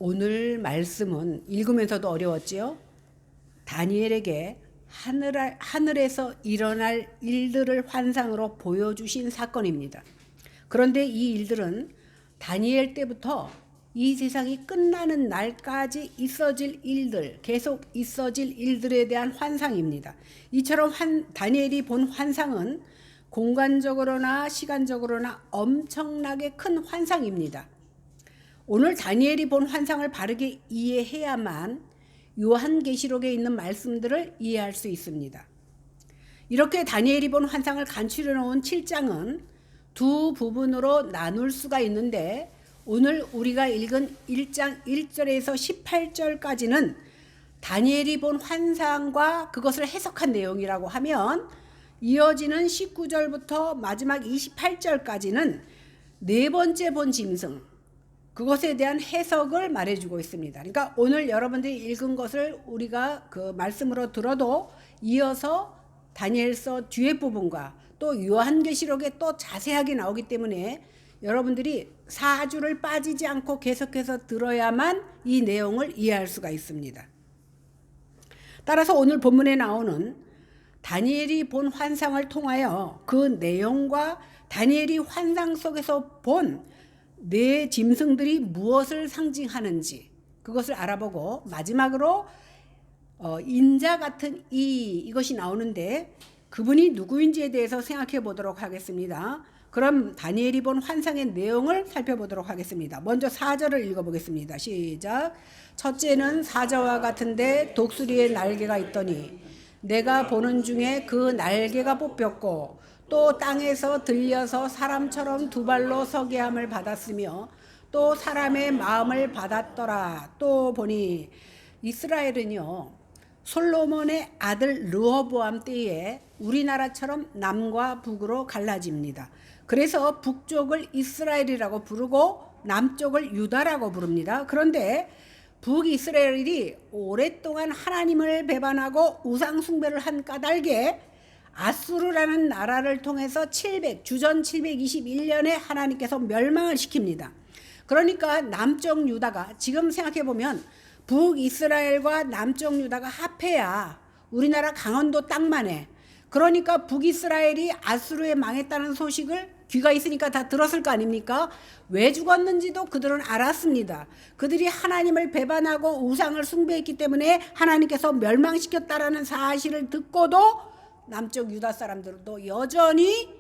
오늘 말씀은 읽으면서도 어려웠지요. 다니엘에게 하늘에서 일어날 일들을 환상으로 보여주신 사건입니다. 그런데 이 일들은 다니엘 때부터 이 세상이 끝나는 날까지 있어질 일들, 계속 있어질 일들에 대한 환상입니다. 이처럼 다니엘이 본 환상은 공간적으로나 시간적으로나 엄청나게 큰 환상입니다. 오늘 다니엘이 본 환상을 바르게 이해해야만 요한계시록에 있는 말씀들을 이해할 수 있습니다. 이렇게 다니엘이 본 환상을 간추려 놓은 7장은 두 부분으로 나눌 수가 있는데, 오늘 우리가 읽은 1장 1절에서 18절까지는 다니엘이 본 환상과 그것을 해석한 내용이라고 하면, 이어지는 19절부터 마지막 28절까지는 네 번째 본 짐승, 그것에 대한 해석을 말해주고 있습니다. 그러니까 오늘 여러분들이 읽은 것을 우리가 그 말씀으로 들어도 이어서 다니엘서 뒤에 부분과 또 요한계시록에 또 자세하게 나오기 때문에 여러분들이 4주를 빠지지 않고 계속해서 들어야만 이 내용을 이해할 수가 있습니다. 따라서 오늘 본문에 나오는 다니엘이 본 환상을 통하여 그 내용과 다니엘이 환상 속에서 본 네 짐승들이 무엇을 상징하는지 그것을 알아보고, 마지막으로 인자 같은 이것이 나오는데 그분이 누구인지에 대해서 생각해 보도록 하겠습니다. 그럼 다니엘이 본 환상의 내용을 살펴보도록 하겠습니다. 먼저 4절을 읽어보겠습니다. 시작. 첫째는 사자와 같은데 독수리의 날개가 있더니 내가 보는 중에 그 날개가 뽑혔고 또 땅에서 들려서 사람처럼 두 발로 서게 함을 받았으며 또 사람의 마음을 받았더라. 또 보니 이스라엘은요, 솔로몬의 아들 르호보암 때에 우리나라처럼 남과 북으로 갈라집니다. 그래서 북쪽을 이스라엘이라고 부르고 남쪽을 유다라고 부릅니다. 그런데 북이스라엘이 오랫동안 하나님을 배반하고 우상 숭배를 한 까닭에 아수르라는 나라를 통해서 주전 721년에 하나님께서 멸망을 시킵니다. 그러니까 남쪽 유다가, 지금 생각해보면 북이스라엘과 남쪽 유다가 합해야 우리나라 강원도 땅만 해. 그러니까 북이스라엘이 아수르에 망했다는 소식을 귀가 있으니까 다 들었을 거 아닙니까? 왜 죽었는지도 그들은 알았습니다. 그들이 하나님을 배반하고 우상을 숭배했기 때문에 하나님께서 멸망시켰다라는 사실을 듣고도 남쪽 유다 사람들도 여전히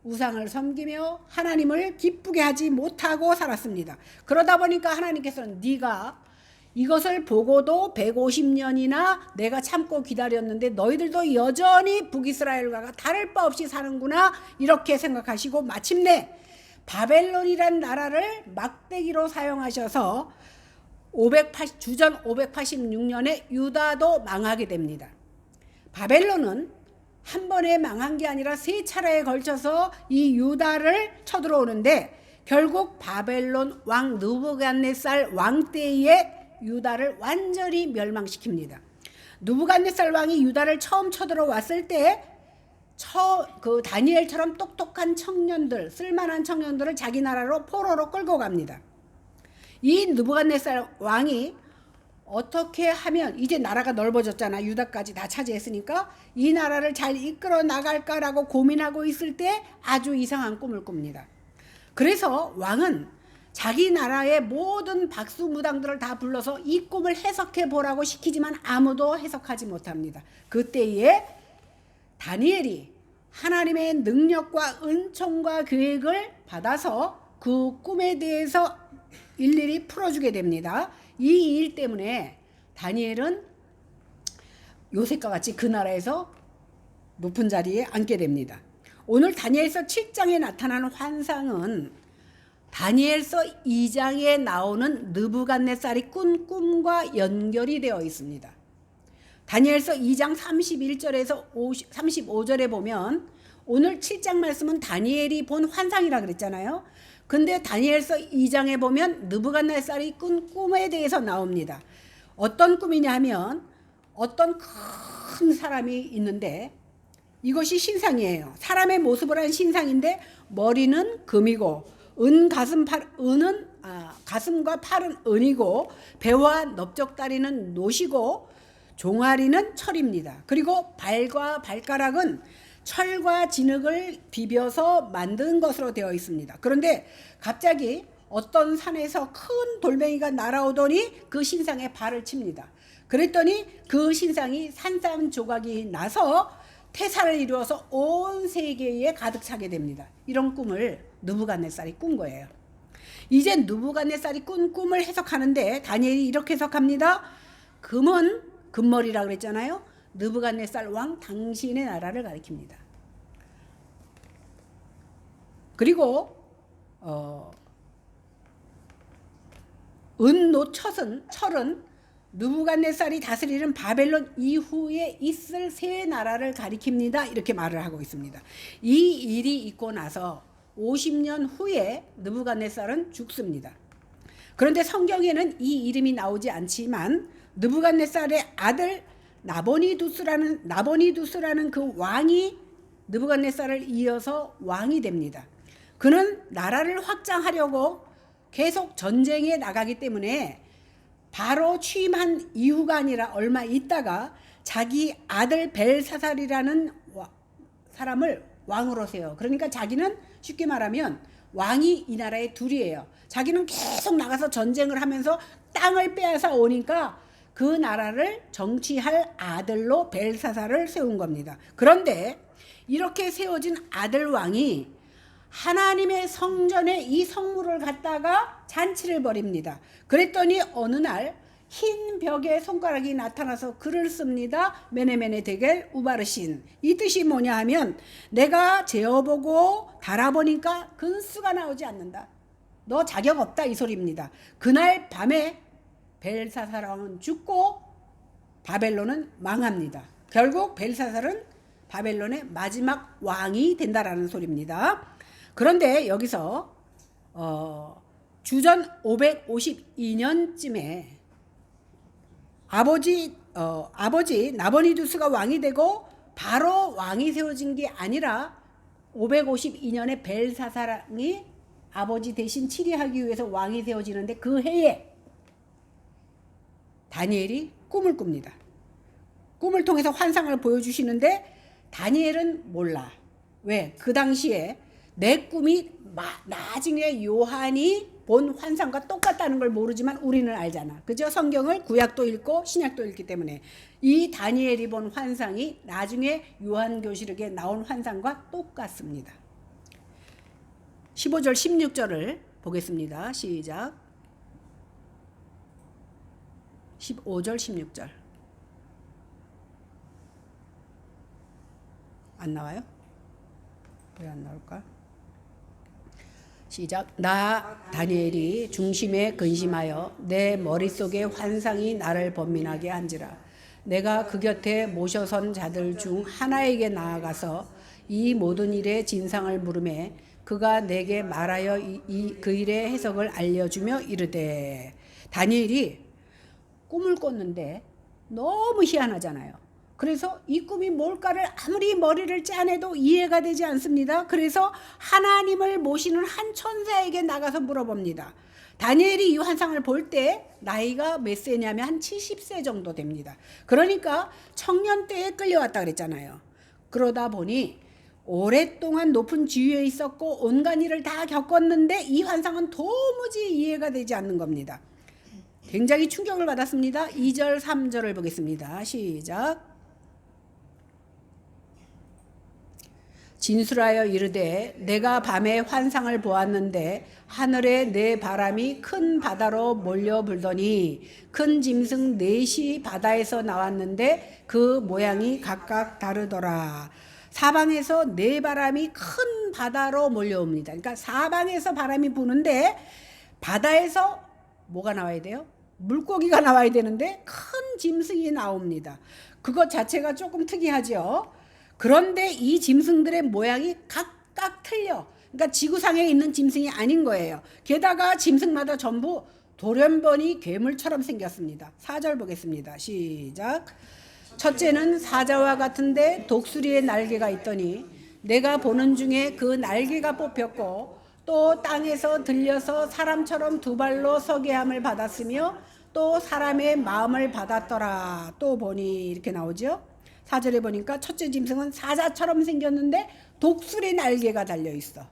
우상을 섬기며 하나님을 기쁘게 하지 못하고 살았습니다. 그러다 보니까 하나님께서는 네가 이것을 보고도 150년이나 내가 참고 기다렸는데 너희들도 여전히 북이스라엘과 다를 바 없이 사는구나, 이렇게 생각하시고 마침내 바벨론이란 나라를 막대기로 사용하셔서 주전 586년에 유다도 망하게 됩니다. 바벨론은 한 번에 망한 게 아니라 세 차례에 걸쳐서 이 유다를 쳐들어오는데, 결국 바벨론 왕 느부갓네살 왕 때에 유다를 완전히 멸망시킵니다. 느부갓네살 왕이 유다를 처음 쳐들어왔을 때 그 다니엘처럼 똑똑한 청년들, 쓸만한 청년들을 자기 나라로 포로로 끌고 갑니다. 이 느부갓네살 왕이 어떻게 하면, 이제 나라가 넓어졌잖아, 유다까지 다 차지했으니까 이 나라를 잘 이끌어 나갈까라고 고민하고 있을 때 아주 이상한 꿈을 꿉니다. 그래서 왕은 자기 나라의 모든 박수무당들을 다 불러서 이 꿈을 해석해 보라고 시키지만 아무도 해석하지 못합니다. 그때에 다니엘이 하나님의 능력과 은총과 계획을 받아서 그 꿈에 대해서 일일이 풀어주게 됩니다. 이 일 때문에 다니엘은 요셉과 같이 그 나라에서 높은 자리에 앉게 됩니다. 오늘 다니엘서 7장에 나타나는 환상은 다니엘서 2장에 나오는 느부갓네살이 꾼 꿈과 연결이 되어 있습니다. 다니엘서 2장 31절에서 35절에 보면 오늘 7장 말씀은 다니엘이 본 환상이라 그랬잖아요. 근데 다니엘서 2장에 보면 느부갓네살이 꾼 꿈에 대해서 나옵니다. 어떤 꿈이냐 하면 어떤 큰 사람이 있는데, 이것이 신상이에요. 사람의 모습을 한 신상인데 머리는 금이고 은은 가슴과 팔은 은이고 배와 넓적다리는 노시고 종아리는 철입니다. 그리고 발과 발가락은 철과 진흙을 비벼서 만든 것으로 되어 있습니다. 그런데 갑자기 어떤 산에서 큰 돌멩이가 날아오더니 그 신상에 발을 칩니다. 그랬더니 그 신상이 산산 조각이 나서 태사를 이루어서 온 세계에 가득 차게 됩니다. 이런 꿈을 느부갓네살이 꾼 거예요. 이제 느부갓네살이 꾼 꿈을 해석하는데 다니엘이 이렇게 해석합니다. 금은 금머리라 그랬잖아요. 느부갓네살 왕 당신의 나라를 가리킵니다. 그리고 은노 철은 느부갓네살이 다스리는 바벨론 이후에 있을 새 나라를 가리킵니다. 이렇게 말을 하고 있습니다. 이 일이 있고 나서 50년 후에 느부갓네살은 죽습니다. 그런데 성경에는 이 이름이 나오지 않지만 느부갓네살의 아들 나보니두스라는 그 왕이 느부갓네살을 이어서 왕이 됩니다. 그는 나라를 확장하려고 계속 전쟁에 나가기 때문에 바로 취임한 이후가 아니라 얼마 있다가 자기 아들 벨사살이라는 사람을 왕으로 세요. 그러니까 자기는 쉽게 말하면 왕이 이 나라의 둘이에요. 자기는 계속 나가서 전쟁을 하면서 땅을 빼앗아 오니까 그 나라를 정치할 아들로 벨사살을 세운 겁니다. 그런데 이렇게 세워진 아들 왕이 하나님의 성전에 이 성물을 갖다가 잔치를 벌입니다. 그랬더니 어느 날 흰 벽에 손가락이 나타나서 글을 씁니다. 메네메네 데겔 우바르신. 이 뜻이 뭐냐 하면 내가 재어보고 달아보니까 근수가 나오지 않는다. 너 자격 없다 이 소리입니다. 그날 밤에 벨사살 왕은 죽고 바벨론은 망합니다. 결국 벨사살은 바벨론의 마지막 왕이 된다라는 소리입니다. 그런데 여기서 주전 552년쯤에 아버지 나보니두스가 왕이 되고 바로 왕이 세워진 게 아니라 552년에 벨사살이 아버지 대신 치리하기 위해서 왕이 세워지는데 그 해에 다니엘이 꿈을 꿉니다. 꿈을 통해서 환상을 보여주시는데 다니엘은 몰라. 왜? 그 당시에 내 꿈이 나중에 요한이 본 환상과 똑같다는 걸 모르지만 우리는 알잖아. 그죠? 성경을 구약도 읽고 신약도 읽기 때문에 이 다니엘이 본 환상이 나중에 요한교실에 나온 환상과 똑같습니다. 15절 16절을 보겠습니다. 시작. 15절 16절 안 나와요? 왜 안 나올까? 시작. 나 다니엘이 중심에 근심하여 내 머릿속에 환상이 나를 번민하게 한지라. 내가 그 곁에 모셔선 자들 중 하나에게 나아가서 이 모든 일의 진상을 물으매 그가 내게 말하여 그 일의 해석을 알려주며 이르되. 다니엘이 꿈을 꿨는데 너무 희한하잖아요. 그래서 이 꿈이 뭘까를 아무리 머리를 짜내도 이해가 되지 않습니다. 그래서 하나님을 모시는 한 천사에게 나가서 물어봅니다. 다니엘이 이 환상을 볼 때 나이가 몇 세냐면 한 70세 정도 됩니다. 그러니까 청년 때에 끌려왔다 그랬잖아요. 그러다 보니 오랫동안 높은 지위에 있었고 온갖 일을 다 겪었는데 이 환상은 도무지 이해가 되지 않는 겁니다. 굉장히 충격을 받았습니다. 2절 3절을 보겠습니다. 시작. 진술하여 이르되 내가 밤에 환상을 보았는데 하늘에 네 바람이 큰 바다로 몰려 불더니 큰 짐승 넷이 바다에서 나왔는데 그 모양이 각각 다르더라. 사방에서 네 바람이 큰 바다로 몰려옵니다. 그러니까 사방에서 바람이 부는데 바다에서 뭐가 나와야 돼요? 물고기가 나와야 되는데 큰 짐승이 나옵니다. 그것 자체가 조금 특이하죠. 그런데 이 짐승들의 모양이 각각 틀려. 그러니까 지구상에 있는 짐승이 아닌 거예요. 게다가 짐승마다 전부 돌연변이 괴물처럼 생겼습니다. 4절 보겠습니다. 시작. 첫째는 사자와 같은데 독수리의 날개가 있더니 내가 보는 중에 그 날개가 뽑혔고 또 땅에서 들려서 사람처럼 두 발로 서게 함을 받았으며 또 사람의 마음을 받았더라. 또 보니 이렇게 나오죠. 4절에 보니까 첫째 짐승은 사자처럼 생겼는데 독수리 날개가 달려 있어.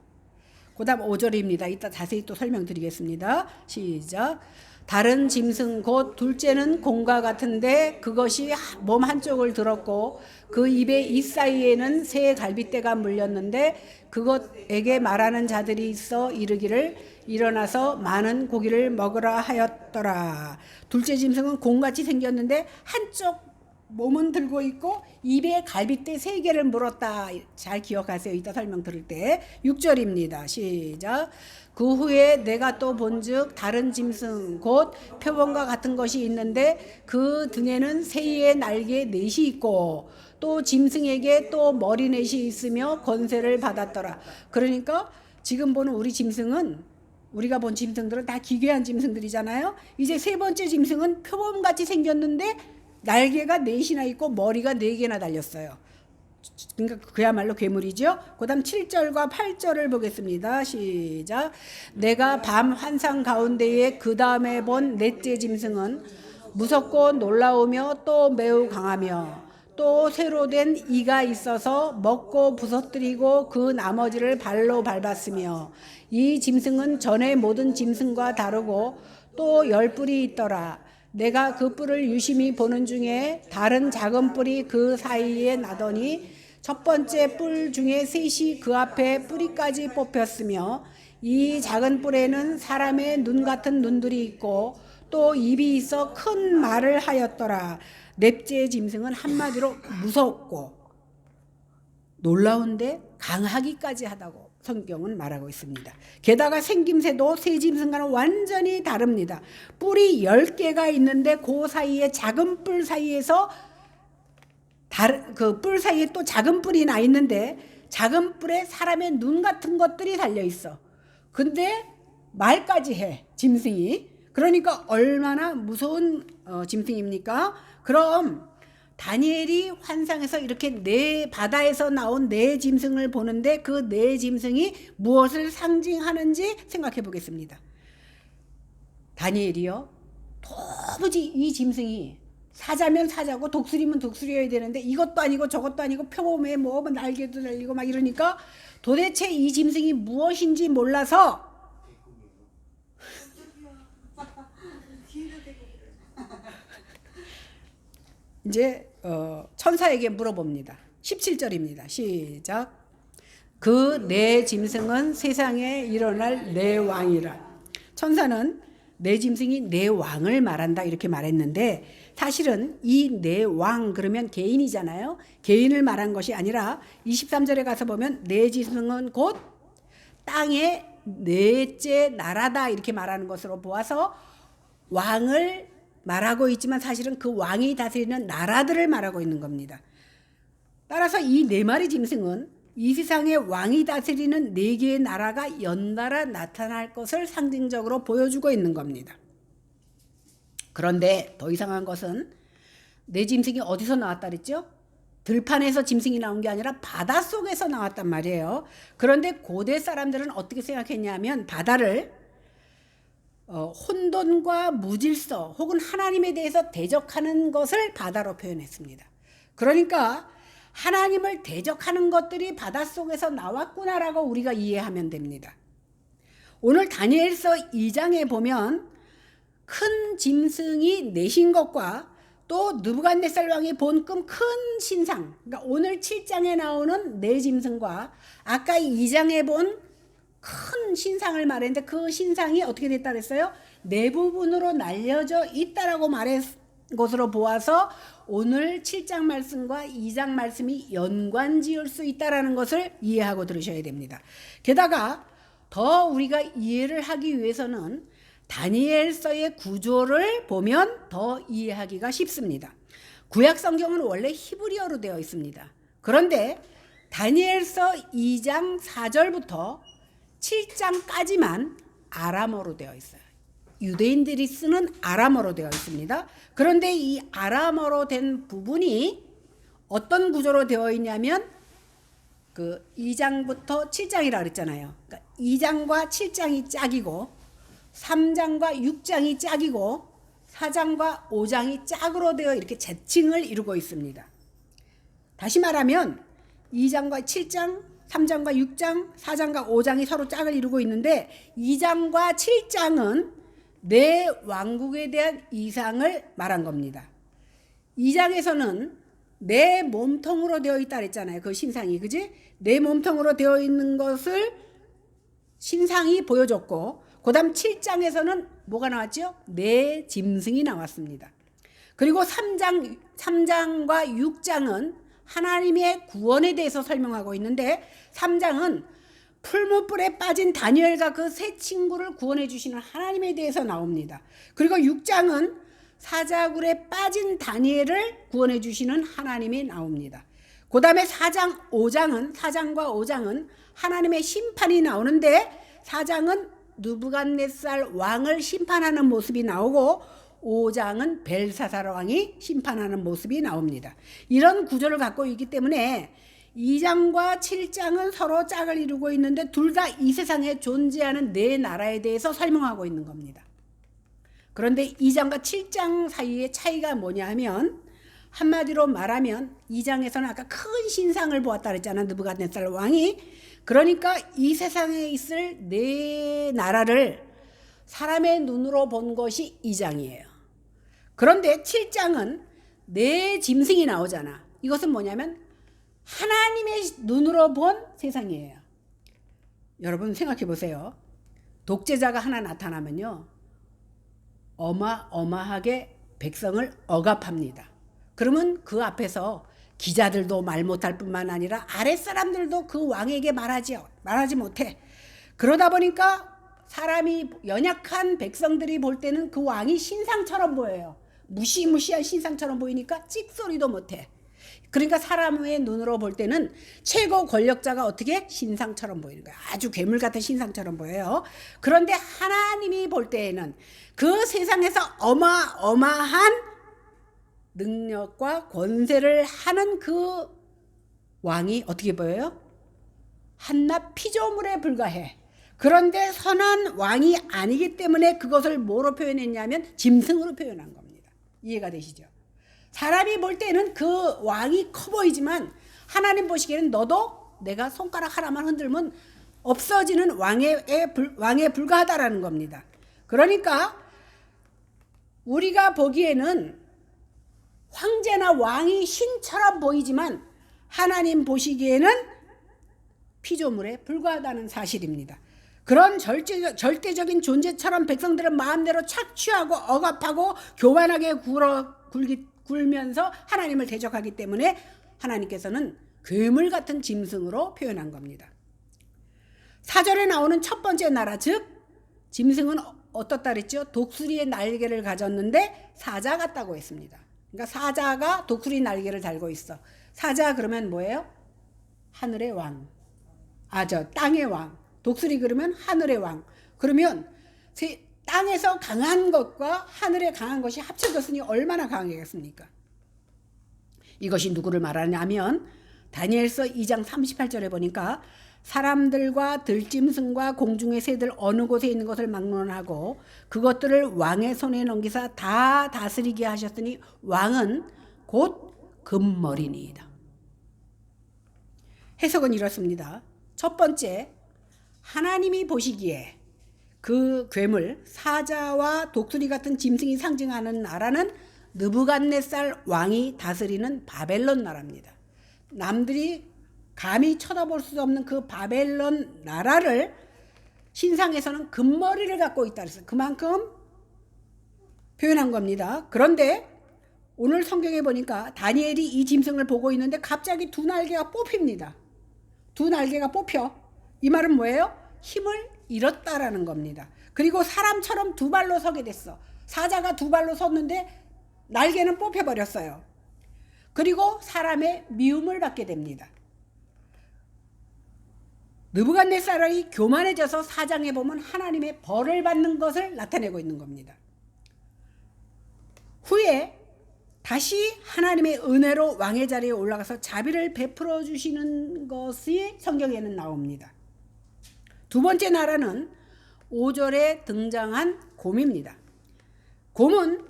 그 다음 5절입니다. 이따 자세히 또 설명드리겠습니다. 시작. 다른 짐승 곧 둘째는 곰과 같은데 그것이 몸 한쪽을 들었고 그 입의 이 사이에는 새 갈빗대가 물렸는데 그것에게 말하는 자들이 있어 이르기를 일어나서 많은 고기를 먹으라 하였더라. 둘째 짐승은 곰같이 생겼는데 한쪽 몸은 들고 있고 입에 갈빗대 3개를 물었다. 잘 기억하세요. 이따 설명 들을 때. 6절입니다. 시작. 그 후에 내가 또 본즉 다른 짐승 곧 표범과 같은 것이 있는데 그 등에는 새의 날개 넷이 있고 또 짐승에게 또 머리넷이 있으며 권세를 받았더라. 그러니까 지금 보는 우리 짐승은 우리가 본 짐승들은 다 기괴한 짐승들이잖아요. 이제 세 번째 짐승은 표범같이 생겼는데 날개가 4이나 있고 머리가 4개나 달렸어요. 그러니까 그야말로 괴물이죠. 그 다음 7절과 8절을 보겠습니다. 시작. 내가 밤 환상 가운데에 그 다음에 본 넷째 짐승은 무섭고 놀라우며 또 매우 강하며 또 새로 된 이가 있어서 먹고 부서뜨리고 그 나머지를 발로 밟았으며 이 짐승은 전의 모든 짐승과 다르고 또 10뿔이 있더라. 내가 그 뿔을 유심히 보는 중에 다른 작은 뿔이 그 사이에 나더니 첫 번째 뿔 중에 셋이 그 앞에 뿌리까지 뽑혔으며 이 작은 뿔에는 사람의 눈 같은 눈들이 있고 또 입이 있어 큰 말을 하였더라. 넷째 짐승은 한마디로 무섭고 놀라운데 강하기까지 하다고 성경은 말하고 있습니다. 게다가 생김새도 새 짐승과는 완전히 다릅니다. 뿔이 10개가 있는데 그 사이에 작은 뿔 사이에서 그 뿔 사이에 또 작은 뿔이 나 있는데 작은 뿔에 사람의 눈 같은 것들이 달려 있어. 근데 말까지 해, 짐승이. 그러니까 얼마나 무서운 짐승입니까? 그럼 다니엘이 환상에서 이렇게 바다에서 나온 4짐승을 보는데 그 4짐승이 무엇을 상징하는지 생각해 보겠습니다. 다니엘이요, 도무지 이 짐승이 사자면 사자고 독수리면 독수리여야 되는데 이것도 아니고 저것도 아니고 표범에 뭐 날개도 달리고 막 이러니까 도대체 이 짐승이 무엇인지 몰라서 이제 천사에게 물어봅니다. 17절입니다. 시작. 그 네 짐승은 세상에 일어날 네 왕이라. 천사는 네 짐승이 네 왕을 말한다 이렇게 말했는데 사실은 이 네 왕 그러면 개인이잖아요. 개인을 말한 것이 아니라 23절에 가서 보면 네 짐승은 곧 땅의 넷째 나라다 이렇게 말하는 것으로 보아서 왕을 말하고 있지만 사실은 그 왕이 다스리는 나라들을 말하고 있는 겁니다. 따라서 이 4마리 짐승은 이 세상의 왕이 다스리는 4개의 나라가 연달아 나타날 것을 상징적으로 보여주고 있는 겁니다. 그런데 더 이상한 것은 네 짐승이 어디서 나왔다 그랬죠? 들판에서 짐승이 나온 게 아니라 바닷속에서 나왔단 말이에요. 그런데 고대 사람들은 어떻게 생각했냐면 바다를 혼돈과 무질서 혹은 하나님에 대해서 대적하는 것을 바다로 표현했습니다. 그러니까 하나님을 대적하는 것들이 바닷속에서 나왔구나라고 우리가 이해하면 됩니다. 오늘 다니엘서 2장에 보면 큰 짐승이 내신 것과 또 느부갓네살 왕이 본 큰 신상, 그러니까 오늘 7장에 나오는 네 짐승과 아까 2장에 본 큰 신상을 말했는데 그 신상이 어떻게 됐다 그랬어요? 네 부분으로 날려져 있다라고 말한 것으로 보아서 오늘 7장 말씀과 2장 말씀이 연관지을 수 있다라는 것을 이해하고 들으셔야 됩니다. 게다가 더 우리가 이해를 하기 위해서는 다니엘서의 구조를 보면 더 이해하기가 쉽습니다. 구약 성경은 원래 히브리어로 되어 있습니다. 그런데 다니엘서 2장 4절부터 7장까지만 아람어로 되어 있어요. 유대인들이 쓰는 아람어로 되어 있습니다. 그런데 이 아람어로 된 부분이 어떤 구조로 되어 있냐면 그 2장부터 7장이라 그랬잖아요. 그러니까 2장과 7장이 짝이고 3장과 6장이 짝이고 4장과 5장이 짝으로 되어 이렇게 재칭을 이루고 있습니다. 다시 말하면 2장과 7장, 3장과 6장, 4장과 5장이 서로 짝을 이루고 있는데 2장과 7장은 내 왕국에 대한 이상을 말한 겁니다. 2장에서는 내 몸통으로 되어 있다 그랬잖아요. 그 신상이, 그지? 내 몸통으로 되어 있는 것을 신상이 보여줬고, 그 다음 7장에서는 뭐가 나왔죠? 내 짐승이 나왔습니다. 그리고 3장과 6장은 하나님의 구원에 대해서 설명하고 있는데, 3장은 풀무불에 빠진 다니엘과 그 세 친구를 구원해 주시는 하나님에 대해서 나옵니다. 그리고 6장은 사자굴에 빠진 다니엘을 구원해 주시는 하나님이 나옵니다. 그 다음에 4장과 5장은 하나님의 심판이 나오는데, 4장은 느부갓네살 왕을 심판하는 모습이 나오고 5장은 벨사살 왕이 심판하는 모습이 나옵니다. 이런 구조를 갖고 있기 때문에 2장과 7장은 서로 짝을 이루고 있는데 둘 다 이 세상에 존재하는 네 나라에 대해서 설명하고 있는 겁니다. 그런데 2장과 7장 사이의 차이가 뭐냐 하면, 한마디로 말하면 2장에서는 아까 큰 신상을 보았다 그랬잖아, 느부갓네살 왕이. 그러니까 이 세상에 있을 네 나라를 사람의 눈으로 본 것이 2장이에요. 그런데 7장은 네 짐승이 나오잖아. 이것은 뭐냐면 하나님의 눈으로 본 세상이에요. 여러분 생각해 보세요. 독재자가 하나 나타나면요, 어마어마하게 백성을 억압합니다. 그러면 그 앞에서 기자들도 말 못할 뿐만 아니라 아랫사람들도 그 왕에게 말하지 못해. 그러다 보니까 사람이, 연약한 백성들이 볼 때는 그 왕이 신상처럼 보여요. 무시무시한 신상처럼 보이니까 찍소리도 못해. 그러니까 사람의 눈으로 볼 때는 최고 권력자가 어떻게 신상처럼 보이는 거야. 아주 괴물 같은 신상처럼 보여요. 그런데 하나님이 볼 때에는 그 세상에서 어마어마한 능력과 권세를 하는 그 왕이 어떻게 보여요? 한낱 피조물에 불과해. 그런데 선한 왕이 아니기 때문에 그것을 뭐로 표현했냐면 짐승으로 표현한 겁니다. 이해가 되시죠? 사람이 볼 때는 그 왕이 커 보이지만 하나님 보시기에는 너도 내가 손가락 하나만 흔들면 없어지는 왕에 불과하다라는 겁니다. 그러니까 우리가 보기에는 황제나 왕이 신처럼 보이지만 하나님 보시기에는 피조물에 불과하다는 사실입니다. 그런 절대적인 존재처럼 백성들은 마음대로 착취하고 억압하고 교만하게 굴면서 하나님을 대적하기 때문에 하나님께서는 괴물 같은 짐승으로 표현한 겁니다. 4절에 나오는 첫 번째 나라, 즉 짐승은 어떻다 그랬죠? 독수리의 날개를 가졌는데 사자 같다고 했습니다. 그러니까 사자가 독수리 날개를 달고 있어. 사자 그러면 뭐예요? 하늘의 왕. 땅의 왕. 독수리 그러면 하늘의 왕. 그러면 땅에서 강한 것과 하늘에 강한 것이 합쳐졌으니 얼마나 강하겠습니까? 이것이 누구를 말하냐면 다니엘서 2장 38절에 보니까 사람들과 들짐승과 공중의 새들 어느 곳에 있는 것을 막론하고 그것들을 왕의 손에 넘기사 다 다스리게 하셨으니 왕은 곧 금머리니이다. 해석은 이렇습니다. 첫 번째, 하나님이 보시기에 그 괴물, 사자와 독수리 같은 짐승이 상징하는 나라는 느부갓네살 왕이 다스리는 바벨론 나라입니다. 남들이 감히 쳐다볼 수 없는 그 바벨론 나라를 신상에서는 금머리를 갖고 있다 그래서 그만큼 표현한 겁니다. 그런데 오늘 성경에 보니까 다니엘이 이 짐승을 보고 있는데 갑자기 두 날개가 뽑힙니다. 두 날개가 뽑혀. 이 말은 뭐예요? 힘을 잃었다라는 겁니다. 그리고 사람처럼 두 발로 서게 됐어. 사자가 두 발로 섰는데 날개는 뽑혀버렸어요. 그리고 사람의 미움을 받게 됩니다. 느부갓네살이 교만해져서 4장에 보면 하나님의 벌을 받는 것을 나타내고 있는 겁니다. 후에 다시 하나님의 은혜로 왕의 자리에 올라가서 자비를 베풀어 주시는 것이 성경에는 나옵니다. 두 번째 나라는 5절에 등장한 곰입니다. 곰은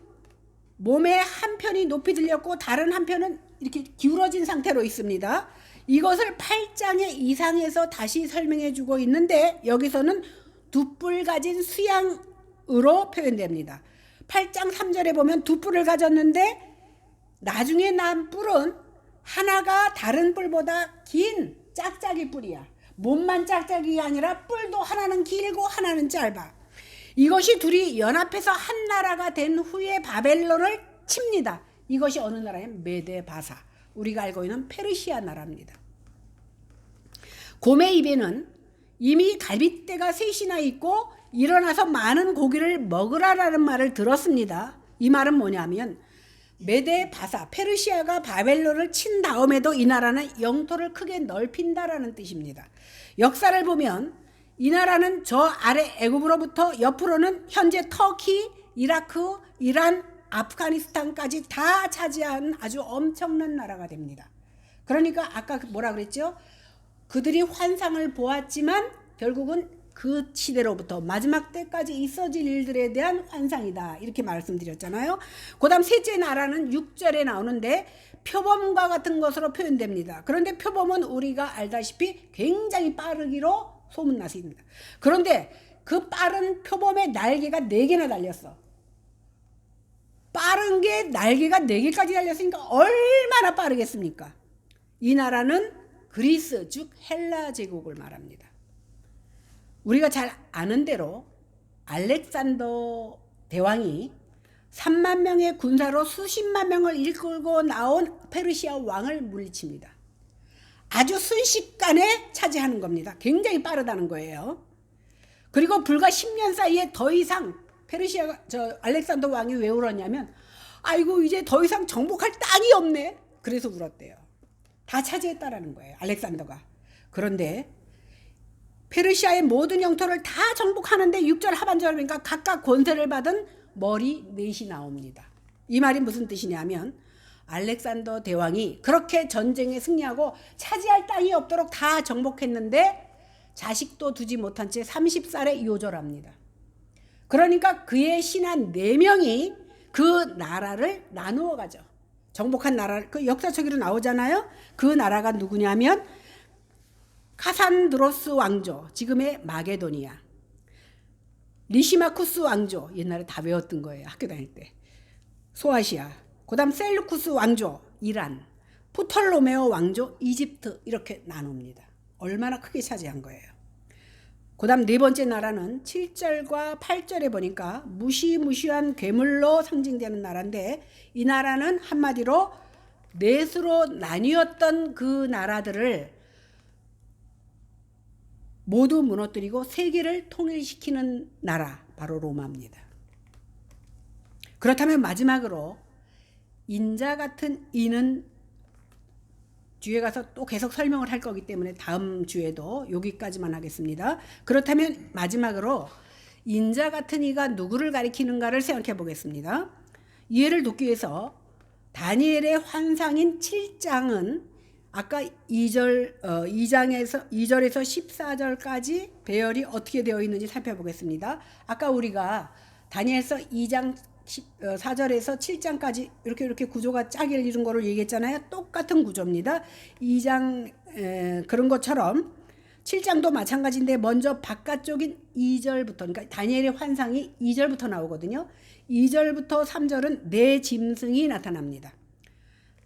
몸의 한편이 높이 들렸고 다른 한편은 이렇게 기울어진 상태로 있습니다. 이것을 8장의 이상에서 다시 설명해 주고 있는데 여기서는 두 뿔 가진 수양으로 표현됩니다. 8장 3절에 보면 두 뿔을 가졌는데 나중에 난 뿔은 하나가 다른 뿔보다 긴 짝짝이 뿔이야. 몸만 짝짝이가 아니라 뿔도 하나는 길고 하나는 짧아. 이것이 둘이 연합해서 한 나라가 된 후에 바벨론을 칩니다. 이것이 어느 나라예요? 메데바사. 우리가 알고 있는 페르시아 나라입니다. 곰의 입에는 이미 갈빗대가 셋이나 있고 일어나서 많은 고기를 먹으라라는 말을 들었습니다. 이 말은 뭐냐면 메데바사, 페르시아가 바벨론을 친 다음에도 이 나라는 영토를 크게 넓힌다라는 뜻입니다. 역사를 보면 이 나라는 저 아래 애굽으로부터 옆으로는 현재 터키, 이라크, 이란, 아프가니스탄까지 다 차지한 아주 엄청난 나라가 됩니다. 그러니까 아까 뭐라 그랬죠? 그들이 환상을 보았지만 결국은 그 시대로부터 마지막 때까지 있어질 일들에 대한 환상이다. 이렇게 말씀드렸잖아요. 그 다음 셋째 나라는 6절에 나오는데 표범과 같은 것으로 표현됩니다. 그런데 표범은 우리가 알다시피 굉장히 빠르기로 소문났습니다. 그런데 그 빠른 표범의 날개가 4개나 달렸어. 빠른 게 날개가 4개까지 달렸으니까 얼마나 빠르겠습니까? 이 나라는 그리스 즉 헬라 제국을 말합니다. 우리가 잘 아는 대로 알렉산더 대왕이 3만 명의 군사로 수십만 명을 이끌고 나온 페르시아 왕을 물리칩니다. 아주 순식간에 차지하는 겁니다. 굉장히 빠르다는 거예요. 그리고 불과 10년 사이에 더 이상 알렉산더 왕이 왜 울었냐면 아이고 이제 더 이상 정복할 땅이 없네. 그래서 울었대요. 다 차지했다라는 거예요. 알렉산더가. 그런데 페르시아의 모든 영토를 다 정복하는데 6절 하반절 보니까 각각 권세를 받은 머리 넷이 나옵니다. 이 말이 무슨 뜻이냐면 알렉산더 대왕이 그렇게 전쟁에 승리하고 차지할 땅이 없도록 다 정복했는데 자식도 두지 못한 채 30살에 요절합니다. 그러니까 그의 신하 4명이 그 나라를 나누어 가죠. 정복한 나라, 그 역사책으로 나오잖아요. 그 나라가 누구냐면 카산드로스 왕조, 지금의 마게도니아, 리시마쿠스 왕조, 옛날에 다 외웠던 거예요. 학교 다닐 때. 소아시아, 그 다음 셀루쿠스 왕조, 이란, 프톨로메오 왕조, 이집트 이렇게 나눕니다. 얼마나 크게 차지한 거예요. 그 다음 4번째 나라는 7절과 8절에 보니까 무시무시한 괴물로 상징되는 나라인데 이 나라는 한마디로 넷으로 나뉘었던 그 나라들을 모두 무너뜨리고 세계를 통일시키는 나라 바로 로마입니다. 그렇다면 마지막으로 인자 같은 이는 뒤에 가서 또 계속 설명을 할 거기 때문에 다음 주에도 여기까지만 하겠습니다. 그렇다면 마지막으로 인자 같은 이가 누구를 가리키는가를 생각해 보겠습니다. 이해를 돕기 위해서 다니엘의 환상인 7장은 아까 2절에서 14절까지 배열이 어떻게 되어 있는지 살펴보겠습니다. 아까 우리가 다니엘서 2장 4절에서 7장까지 이렇게 구조가 짝을 이룬 거를 얘기했잖아요. 똑같은 구조입니다. 2장 그런 것처럼 7장도 마찬가지인데 먼저 바깥쪽인 2절부터 그러니까 다니엘의 환상이 2절부터 나오거든요. 2절부터 3절은 내 짐승이 나타납니다.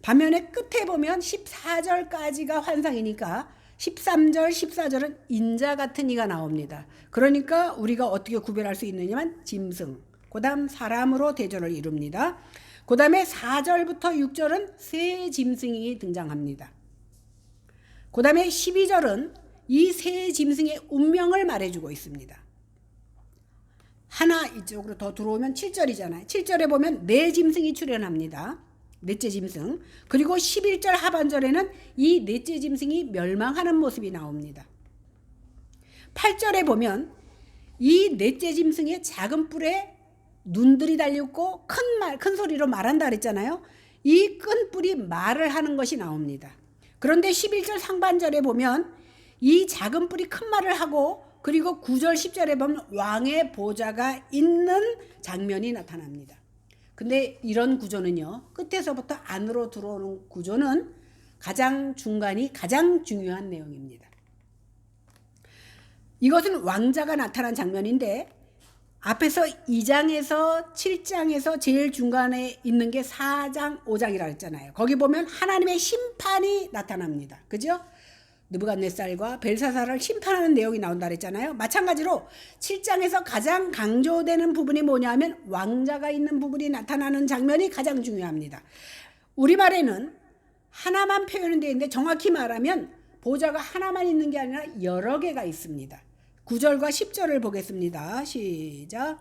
반면에 끝에 보면 14절까지가 환상이니까 13절, 14절은 인자 같은 이가 나옵니다. 그러니까 우리가 어떻게 구별할 수 있느냐면 짐승, 그 다음 사람으로 대조를 이룹니다. 그 다음에 4절부터 6절은 새 짐승이 등장합니다. 그 다음에 12절은 이 새 짐승의 운명을 말해주고 있습니다. 하나 이쪽으로 더 들어오면 7절이잖아요. 7절에 보면 네 짐승이 출현합니다. 넷째 짐승. 그리고 11절 하반절에는 이 넷째 짐승이 멸망하는 모습이 나옵니다. 8절에 보면 이 넷째 짐승의 작은 뿔에 눈들이 달렸고 큰 소리로 말한다 그랬잖아요. 이 끈뿔이 말을 하는 것이 나옵니다. 그런데 11절 상반절에 보면 이 작은 뿔이 큰 말을 하고, 그리고 9절 10절에 보면 왕의 보좌가 있는 장면이 나타납니다. 근데 이런 구조는요, 끝에서부터 안으로 들어오는 구조는 가장 중간이 가장 중요한 내용입니다. 이것은 왕자가 나타난 장면인데, 앞에서 2장에서 7장에서 제일 중간에 있는 게 4장, 5장이라고 했잖아요. 거기 보면 하나님의 심판이 나타납니다. 그죠? 느부갓네살과 벨사사를 심판하는 내용이 나온다 그랬잖아요. 마찬가지로 7장에서 가장 강조되는 부분이 뭐냐면 왕자가 있는 부분이 나타나는 장면이 가장 중요합니다. 우리말에는 하나만 표현이 되어 있는데, 정확히 말하면 보좌가 하나만 있는 게 아니라 여러 개가 있습니다. 9절과 10절을 보겠습니다. 시작.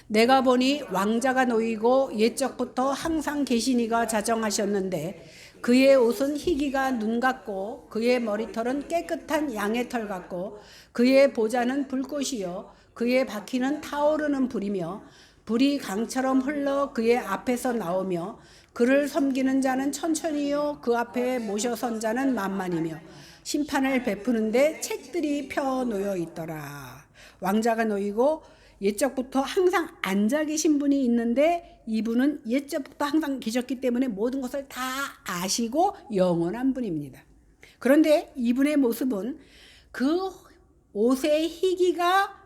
내가 보니 왕자가 놓이고 옛적부터 항상 계시니가 자정하셨는데, 그의 옷은 희기가 눈 같고 그의 머리털은 깨끗한 양의 털 같고, 그의 보좌는 불꽃이요 그의 바퀴는 타오르는 불이며, 불이 강처럼 흘러 그의 앞에서 나오며, 그를 섬기는 자는 천천히요 그 앞에 모셔선 자는 만만이며, 심판을 베푸는데 책들이 펴 놓여 있더라. 왕자가 놓이고 옛적부터 항상 앉아 계신 분이 있는데, 이분은 옛적부터 항상 계셨기 때문에 모든 것을 다 아시고 영원한 분입니다. 그런데 이분의 모습은 그 옷의 희기가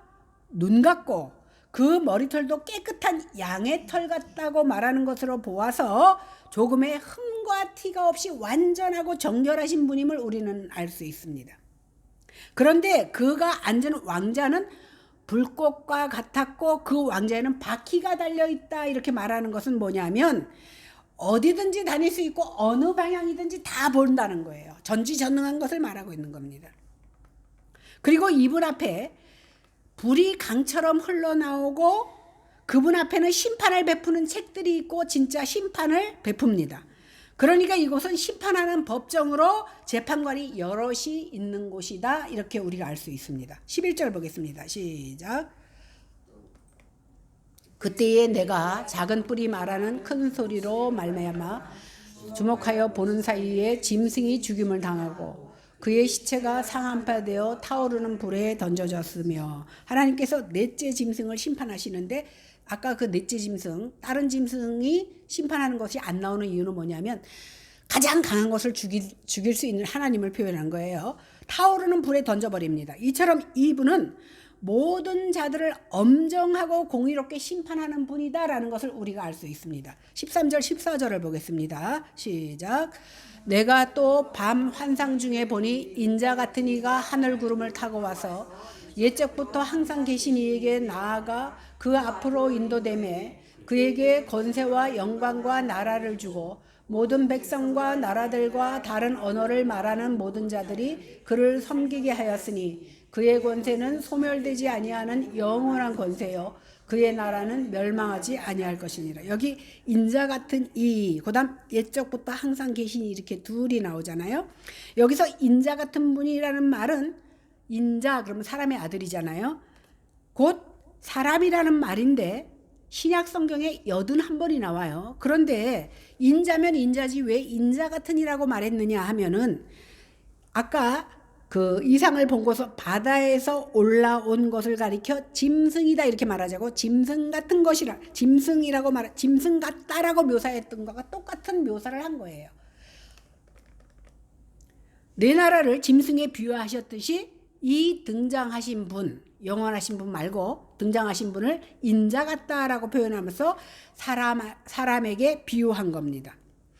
눈 같고 그 머리털도 깨끗한 양의 털 같다고 말하는 것으로 보아서 조금의 흠과 티가 없이 완전하고 정결하신 분임을 우리는 알 수 있습니다. 그런데 그가 앉은 왕자는 불꽃과 같았고 그 왕자에는 바퀴가 달려있다, 이렇게 말하는 것은 뭐냐면 어디든지 다닐 수 있고 어느 방향이든지 다 본다는 거예요. 전지전능한 것을 말하고 있는 겁니다. 그리고 이분 앞에 불이 강처럼 흘러나오고 그분 앞에는 심판을 베푸는 책들이 있고 진짜 심판을 베풉니다. 그러니까 이곳은 심판하는 법정으로 재판관이 여럿이 있는 곳이다, 이렇게 우리가 알 수 있습니다. 11절 보겠습니다. 시작. 그때에 내가 작은 뿔이 말하는 큰 소리로 말미암아 주목하여 보는 사이에 짐승이 죽임을 당하고 그의 시체가 상한파되어 타오르는 불에 던져졌으며, 하나님께서 넷째 짐승을 심판하시는데, 아까 그 넷째 짐승, 다른 짐승이 심판하는 것이 안 나오는 이유는 뭐냐면 가장 강한 것을 죽일 수 있는 하나님을 표현한 거예요. 타오르는 불에 던져버립니다. 이처럼 이분은 모든 자들을 엄정하고 공의롭게 심판하는 분이다라는 것을 우리가 알 수 있습니다. 13절 14절을 보겠습니다. 시작. 내가 또 밤 환상 중에 보니 인자 같은 이가 하늘 구름을 타고 와서 옛적부터 항상 계신 이에게 나아가 그 앞으로 인도되매, 그에게 권세와 영광과 나라를 주고 모든 백성과 나라들과 다른 언어를 말하는 모든 자들이 그를 섬기게 하였으니, 그의 권세는 소멸되지 아니하는 영원한 권세요 그의 나라는 멸망하지 아니할 것이니라. 여기 인자 같은 이, 그다음 옛적부터 항상 계시니, 이렇게 둘이 나오잖아요. 여기서 인자 같은 분이라는 말은, 인자 그러면 사람의 아들이잖아요. 곧 사람이라는 말인데 신약 성경에 81번이 나와요. 그런데 인자면 인자지 왜 인자 같은 이라고 말했느냐 하면은, 아까 그 이상을 본 것은 바다에서 올라온 것을 가리켜 짐승이다 이렇게 말하자고, 짐승 같은 것이라, 짐승이라고 짐승 같다라고 묘사했던 것과 똑같은 묘사를 한 거예요. 내 나라를 짐승에 비유하셨듯이 이 등장하신 분, 영원하신 분 말고 등장하신 분을 인자 같다라고 표현하면서 사람에게 비유한 겁니다.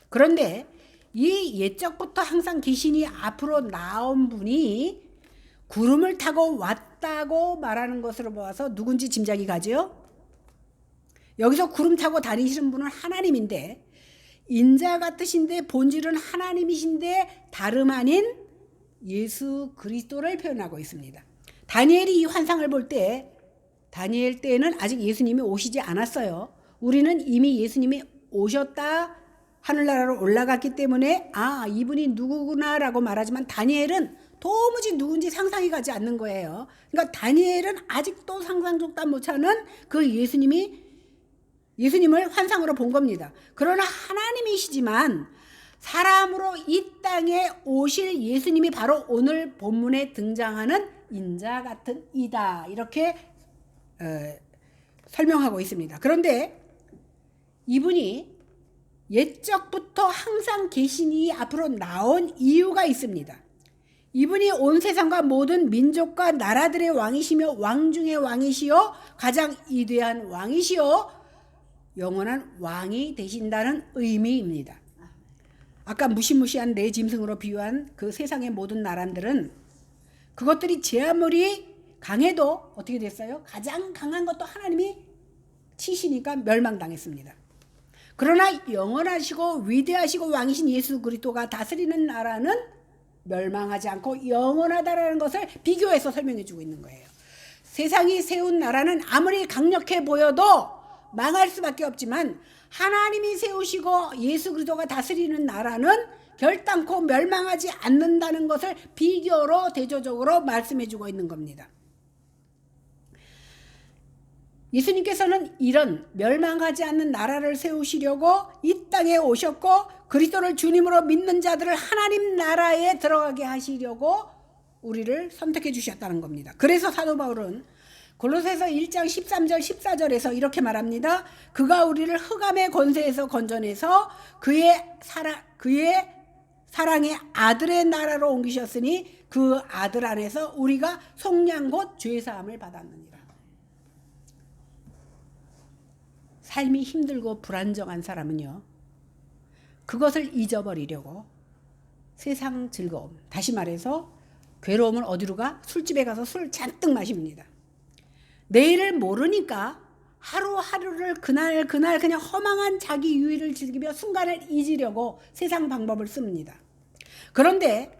그런데 이 옛적부터 항상 계시니 앞으로 나온 분이 구름을 타고 왔다고 말하는 것으로 보아서 누군지 짐작이 가죠? 여기서 구름 타고 다니시는 분은 하나님인데, 인자 같으신데 본질은 하나님이신데 다름 아닌 예수 그리스도를 표현하고 있습니다. 다니엘이 이 환상을 볼 때, 다니엘 때에는 아직 예수님이 오시지 않았어요. 우리는 이미 예수님이 오셨다, 하늘나라로 올라갔기 때문에 아, 이분이 누구구나라고 말하지만, 다니엘은 도무지 누군지 상상이 가지 않는 거예요. 그러니까 다니엘은 아직도 상상조차 못하는 그 예수님이 예수님을 환상으로 본 겁니다. 그러나 하나님이시지만 사람으로 이 땅에 오실 예수님이 바로 오늘 본문에 등장하는 인자 같은 이다, 이렇게 설명하고 있습니다. 그런데 이분이 옛적부터 항상 계시니 앞으로 나온 이유가 있습니다. 이분이 온 세상과 모든 민족과 나라들의 왕이시며 왕 중의 왕이시요 가장 위대한 왕이시요 영원한 왕이 되신다는 의미입니다. 아까 무시무시한 내 짐승으로 비유한 그 세상의 모든 나라들은 그것들이 제 아무리 강해도 어떻게 됐어요? 가장 강한 것도 하나님이 치시니까 멸망당했습니다. 그러나 영원하시고 위대하시고 왕이신 예수 그리스도가 다스리는 나라는 멸망하지 않고 영원하다라는 것을 비교해서 설명해 주고 있는 거예요. 세상이 세운 나라는 아무리 강력해 보여도 망할 수밖에 없지만 하나님이 세우시고 예수 그리스도가 다스리는 나라는 결단코 멸망하지 않는다는 것을 비교로 대조적으로 말씀해 주고 있는 겁니다. 예수님께서는 이런 멸망하지 않는 나라를 세우시려고 이 땅에 오셨고 그리스도를 주님으로 믿는 자들을 하나님 나라에 들어가게 하시려고 우리를 선택해 주셨다는 겁니다. 그래서 사도 바울은 골로새서 1장 13절 14절에서 이렇게 말합니다. 그가 우리를 흑암의 권세에서 건져내서 그의 사랑의 아들의 나라로 옮기셨으니 그 아들 안에서 우리가 속량 곧 죄사함을 받았느니라. 삶이 힘들고 불안정한 사람은요, 그것을 잊어버리려고 세상 즐거움, 다시 말해서 괴로움을 어디로 가? 술집에 가서 술 잔뜩 마십니다. 내일을 모르니까 하루하루를 그날 그냥 허망한 자기 유의를 즐기며 순간을 잊으려고 세상 방법을 씁니다. 그런데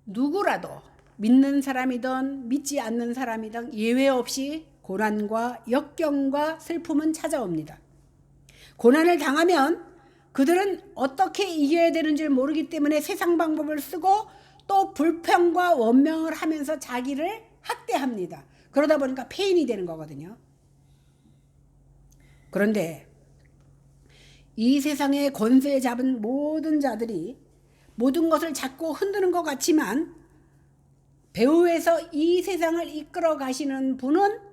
누구라도 믿는 사람이든 믿지 않는 사람이든 예외 없이 고난과 역경과 슬픔은 찾아옵니다. 고난을 당하면 그들은 어떻게 이겨야 되는지를 모르기 때문에 세상 방법을 쓰고 또 불평과 원명을 하면서 자기를 학대합니다. 그러다 보니까 폐인이 되는 거거든요. 그런데 이 세상의 권세 잡은 모든 자들이 모든 것을 잡고 흔드는 것 같지만 배후에서 이 세상을 이끌어 가시는 분은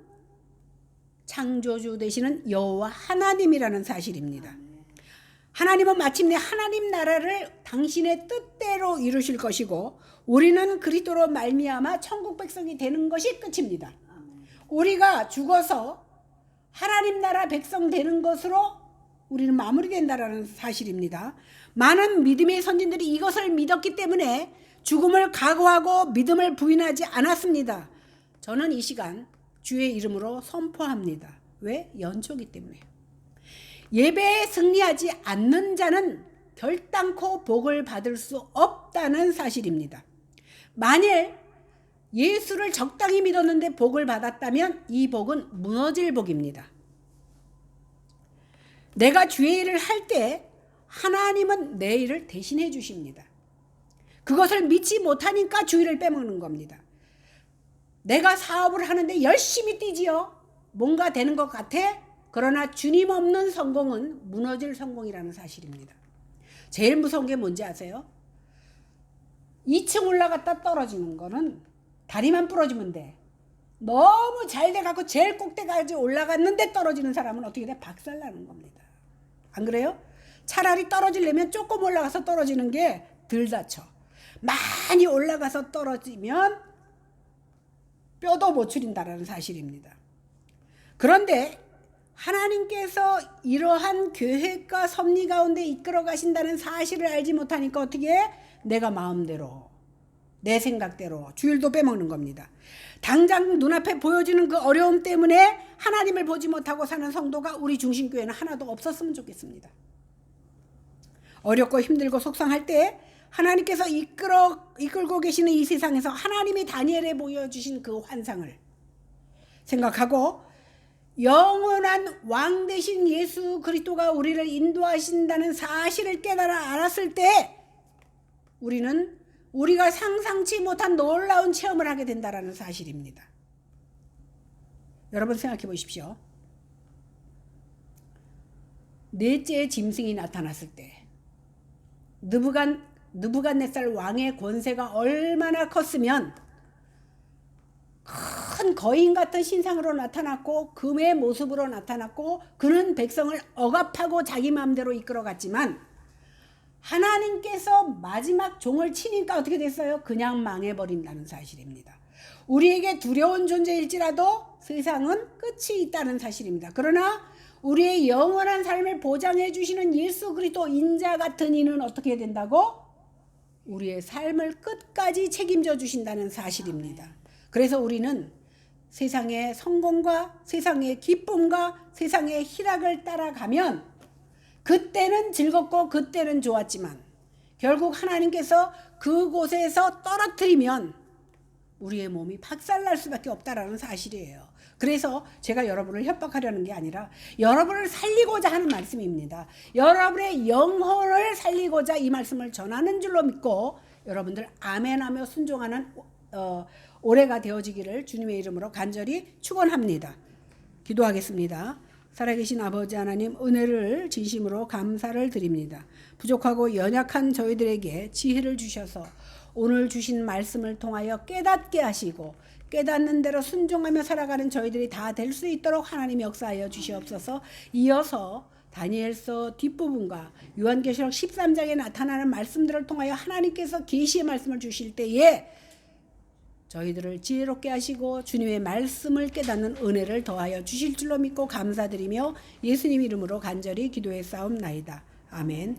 창조주 되시는 여호와 하나님이라는 사실입니다. 하나님은 마침내 하나님 나라를 당신의 뜻대로 이루실 것이고 우리는 그리스도로 말미암아 천국 백성이 되는 것이 끝입니다. 우리가 죽어서 하나님 나라 백성 되는 것으로 우리는 마무리된다라는 사실입니다. 많은 믿음의 선진들이 이것을 믿었기 때문에 죽음을 각오하고 믿음을 부인하지 않았습니다. 저는 이 시간 주의 이름으로 선포합니다. 왜? 연초기 때문에. 예배에 승리하지 않는 자는 결단코 복을 받을 수 없다는 사실입니다. 만일 예수를 적당히 믿었는데 복을 받았다면 이 복은 무너질 복입니다. 내가 주의 일을 할 때 하나님은 내 일을 대신해 주십니다. 그것을 믿지 못하니까 주의를 빼먹는 겁니다. 내가 사업을 하는데 열심히 뛰지요. 뭔가 되는 것 같아. 그러나 주님 없는 성공은 무너질 성공이라는 사실입니다. 제일 무서운 게 뭔지 아세요? 2층 올라갔다 떨어지는 거는 다리만 부러지면 돼. 너무 잘 돼갖고 제일 꼭대기까지 올라갔는데 떨어지는 사람은 어떻게 돼? 박살나는 겁니다. 안 그래요? 차라리 떨어지려면 조금 올라가서 떨어지는 게 덜 다쳐. 많이 올라가서 떨어지면 뼈도 못 추린다라는 사실입니다. 그런데 하나님께서 이러한 계획과 섭리 가운데 이끌어 가신다는 사실을 알지 못하니까 어떻게 해? 내가 마음대로 내 생각대로 주일도 빼먹는 겁니다. 당장 눈앞에 보여지는 그 어려움 때문에 하나님을 보지 못하고 사는 성도가 우리 중심교회는 하나도 없었으면 좋겠습니다. 어렵고 힘들고 속상할 때 하나님께서 이끌고 계시는 이 세상에서 하나님이 다니엘에 보여주신 그 환상을 생각하고 영원한 왕 되신 예수 그리스도가 우리를 인도하신다는 사실을 깨달아 알았을 때 우리는 우리가 상상치 못한 놀라운 체험을 하게 된다는 사실입니다. 여러분 생각해 보십시오. 넷째 짐승이 나타났을 때 느부갓네살 왕의 권세가 얼마나 컸으면 큰 거인 같은 신상으로 나타났고 금의 모습으로 나타났고 그는 백성을 억압하고 자기 마음대로 이끌어갔지만 하나님께서 마지막 종을 치니까 어떻게 됐어요? 그냥 망해버린다는 사실입니다. 우리에게 두려운 존재일지라도 세상은 끝이 있다는 사실입니다. 그러나 우리의 영원한 삶을 보장해 주시는 예수 그리스도 인자 같은 이는 어떻게 된다고? 우리의 삶을 끝까지 책임져 주신다는 사실입니다. 그래서 우리는 세상의 성공과 세상의 기쁨과 세상의 희락을 따라가면 그때는 즐겁고 그때는 좋았지만 결국 하나님께서 그곳에서 떨어뜨리면 우리의 몸이 박살날 수밖에 없다라는 사실이에요. 그래서 제가 여러분을 협박하려는 게 아니라 여러분을 살리고자 하는 말씀입니다. 여러분의 영혼을 살리고자 이 말씀을 전하는 줄로 믿고 여러분들 아멘하며 순종하는 올해가 되어지기를 주님의 이름으로 간절히 축원합니다. 기도하겠습니다. 살아계신 아버지 하나님, 은혜를 진심으로 감사를 드립니다. 부족하고 연약한 저희들에게 지혜를 주셔서 오늘 주신 말씀을 통하여 깨닫게 하시고 깨닫는 대로 순종하며 살아가는 저희들이 다 될 수 있도록 하나님 역사하여 주시옵소서. 이어서 다니엘서 뒷부분과 요한계시록 13장에 나타나는 말씀들을 통하여 하나님께서 계시의 말씀을 주실 때에 저희들을 지혜롭게 하시고 주님의 말씀을 깨닫는 은혜를 더하여 주실 줄로 믿고 감사드리며 예수님 이름으로 간절히 기도했사옵나이다. 아멘.